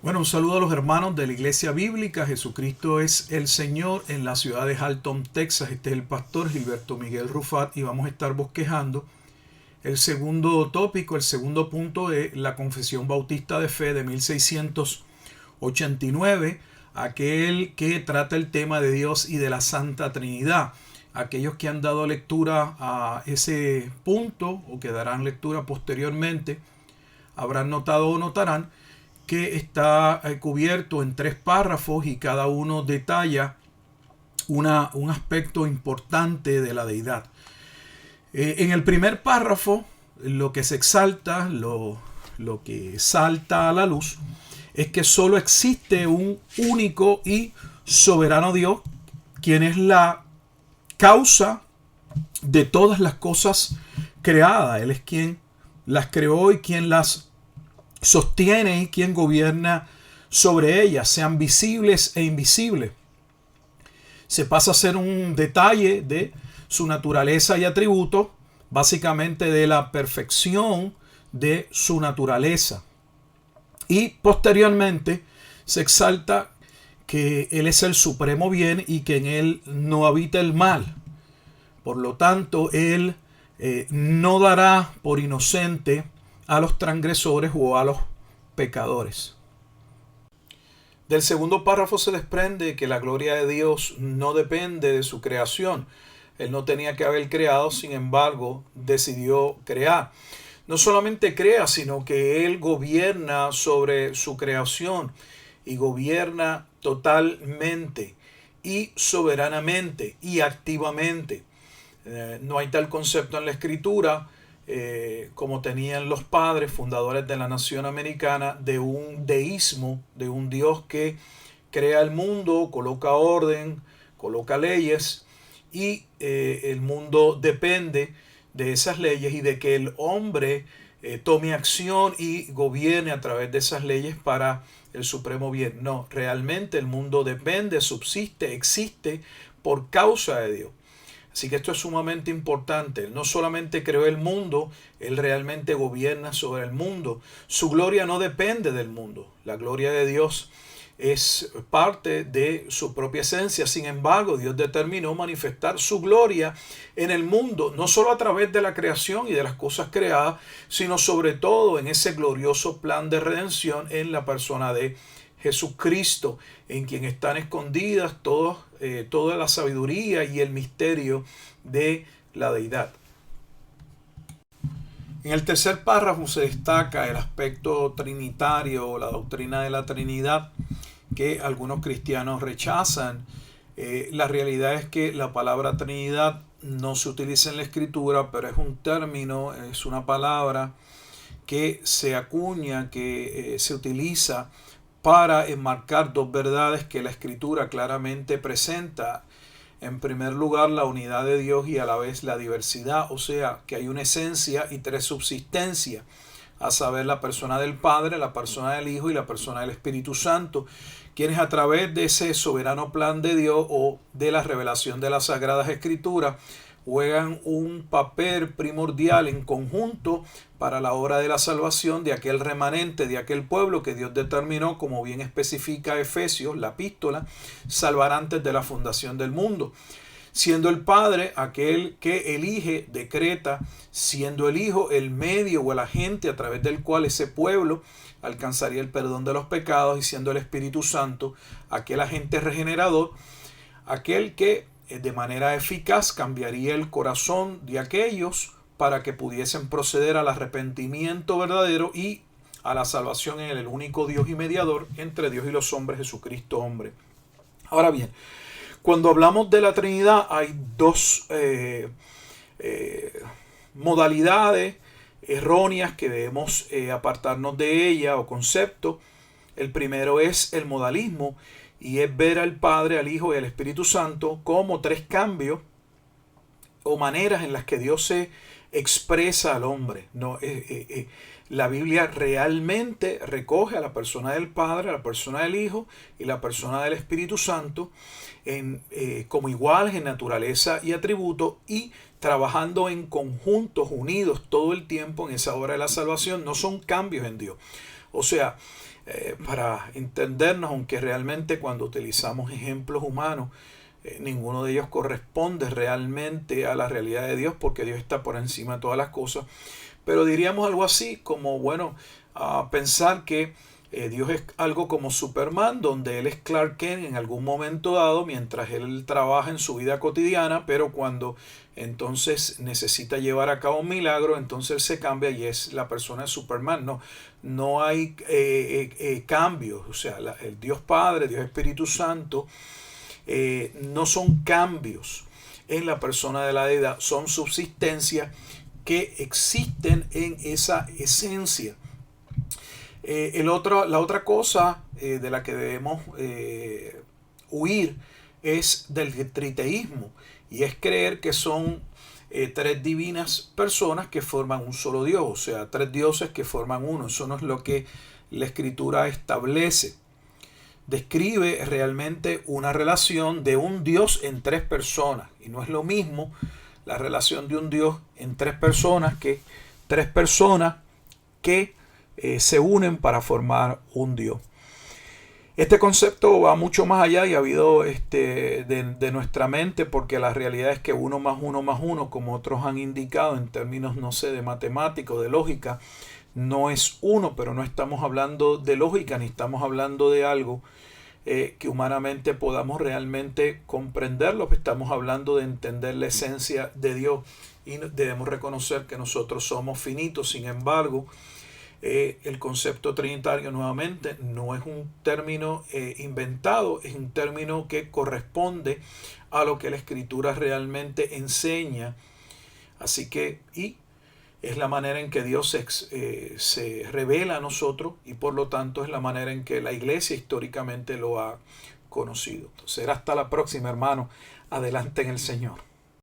Bueno, un saludo a los hermanos de la Iglesia Bíblica. Jesucristo es el Señor en la ciudad de Halton, Texas. Este es el pastor Gilberto Miguel Rufat y vamos a estar bosquejando el segundo tópico, el segundo punto de la Confesión Bautista de Fe de 1689, aquel que trata el tema de Dios y de la Santa Trinidad. Aquellos que han dado lectura a ese punto o que darán lectura posteriormente habrán notado o notarán que está cubierto en 3 párrafos y cada uno detalla un aspecto importante de la deidad. En el primer párrafo, lo que se exalta, lo que salta a la luz, es que solo existe un único y soberano Dios, quien es la causa de todas las cosas creadas. Él es quien las creó y quien las sostiene y quien gobierna sobre ellas, sean visibles e invisibles. Se pasa a ser un detalle de su naturaleza y atributos, básicamente de la perfección de su naturaleza. Y posteriormente se exalta que Él es el supremo bien y que en Él no habita el mal. Por lo tanto, Él no dará por inocente a los transgresores o a los pecadores. Del segundo párrafo se desprende que la gloria de Dios no depende de su creación. Él no tenía que haber creado, sin embargo, decidió crear. No solamente crea, sino que Él gobierna sobre su creación y gobierna totalmente y soberanamente y activamente. No hay tal concepto en la Escritura como tenían los padres fundadores de la nación americana, de un deísmo, de un Dios que crea el mundo, coloca orden, coloca leyes y el mundo depende de esas leyes y de que el hombre tome acción y gobierne a través de esas leyes para el supremo bien. No, realmente el mundo depende, subsiste, existe por causa de Dios. Así que esto es sumamente importante. Él no solamente creó el mundo, Él realmente gobierna sobre el mundo. Su gloria no depende del mundo. La gloria de Dios es parte de su propia esencia. Sin embargo, Dios determinó manifestar su gloria en el mundo, no solo a través de la creación y de las cosas creadas, sino sobre todo en ese glorioso plan de redención en la persona de Jesucristo, en quien están escondidas toda la sabiduría y el misterio de la deidad. En el tercer párrafo se destaca el aspecto trinitario o la doctrina de la Trinidad que algunos cristianos rechazan. La realidad es que la palabra Trinidad no se utiliza en la Escritura, pero es un término, es una palabra que se acuña, que se utiliza para enmarcar dos verdades que la Escritura claramente presenta. En primer lugar, la unidad de Dios y a la vez la diversidad, o sea, que hay una esencia y 3 subsistencias, a saber, la persona del Padre, la persona del Hijo y la persona del Espíritu Santo, quienes a través de ese soberano plan de Dios o de la revelación de las Sagradas Escrituras juegan un papel primordial en conjunto para la obra de la salvación de aquel remanente, de aquel pueblo que Dios determinó, como bien especifica Efesios, la epístola, salvar antes de la fundación del mundo. Siendo el Padre aquel que elige, decreta, siendo el Hijo el medio o el agente a través del cual ese pueblo alcanzaría el perdón de los pecados, y siendo el Espíritu Santo aquel agente regenerador, aquel que de manera eficaz cambiaría el corazón de aquellos para que pudiesen proceder al arrepentimiento verdadero y a la salvación en el único Dios y mediador entre Dios y los hombres, Jesucristo hombre. Ahora bien, cuando hablamos de la Trinidad hay 2 modalidades erróneas que debemos apartarnos de ella o conceptos. El primero es el modalismo, y es ver al Padre, al Hijo y al Espíritu Santo como 3 cambios o maneras en las que Dios se expresa al hombre. No, la Biblia realmente recoge a la persona del Padre, a la persona del Hijo y la persona del Espíritu Santo como iguales en naturaleza y atributo, y trabajando en conjuntos, unidos todo el tiempo en esa obra de la salvación. No son cambios en Dios. O sea, para entendernos, aunque realmente cuando utilizamos ejemplos humanos, ninguno de ellos corresponde realmente a la realidad de Dios, porque Dios está por encima de todas las cosas. Pero diríamos algo así como, bueno, pensar que Dios es algo como Superman, donde él es Clark Kent en algún momento dado, mientras él trabaja en su vida cotidiana, pero cuando entonces necesita llevar a cabo un milagro, entonces él se cambia y es la persona de Superman. No, no hay cambios. O sea, el Dios Padre, Dios Espíritu Santo, no son cambios en la persona de la deidad, son subsistencias que existen en esa esencia. La otra cosa de la que debemos huir es del triteísmo, y es creer que son tres divinas personas que forman un solo Dios, o sea, tres dioses que forman uno. Eso no es lo que la Escritura establece. Describe realmente una relación de un Dios en tres personas, y no es lo mismo la relación de un Dios en tres personas que se unen para formar un Dios. Este concepto va mucho más allá y ha habido de nuestra mente, porque la realidad es que uno más uno, como otros han indicado en términos, no sé, de matemática o de lógica, no es uno, pero no estamos hablando de lógica ni estamos hablando de algo que humanamente podamos realmente comprenderlo. Estamos hablando de entender la esencia de Dios, y debemos reconocer que nosotros somos finitos. Sin embargo, el concepto trinitario nuevamente no es un término inventado, es un término que corresponde a lo que la Escritura realmente enseña. Así que, y es la manera en que Dios se revela a nosotros, y por lo tanto es la manera en que la iglesia históricamente lo ha conocido. Entonces, será hasta la próxima, hermano. Adelante en el Señor.